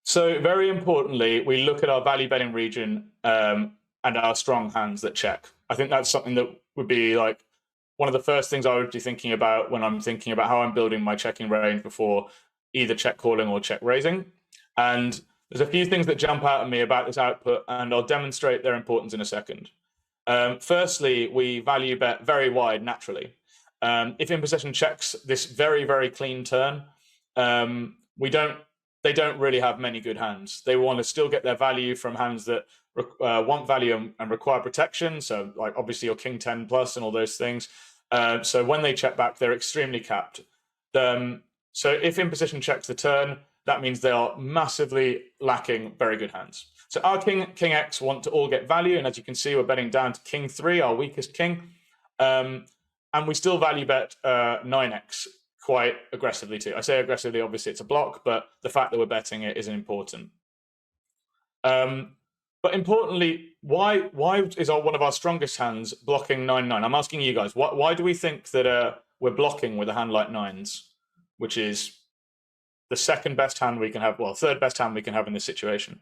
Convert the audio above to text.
So very importantly, we look at our value betting region and our strong hands that check. I think that's something that would be like one of the first things I would be thinking about when I'm thinking about how I'm building my checking range before either check calling or check raising. And there's a few things that jump out at me about this output, and I'll demonstrate their importance in a second. Firstly, we value bet very wide naturally. If in possession checks this very, very clean turn, we don't they don't really have many good hands. They want to still get their value from hands that want value and require protection. So, like obviously your king 10 plus and all those things. So when they check back, they're extremely capped. So if in position checks the turn, that means they are massively lacking very good hands. So our king X want to all get value, and as you can see, we're betting down to king 3, our weakest king, and we still value bet 9x quite aggressively too. I say aggressively, obviously it's a block, but the fact that we're betting it is important. But importantly, why is one of our strongest hands blocking 9-9? I'm asking you guys, why do we think that we're blocking with a hand like 9s, which is the second best hand we can have, well, third best hand we can have in this situation?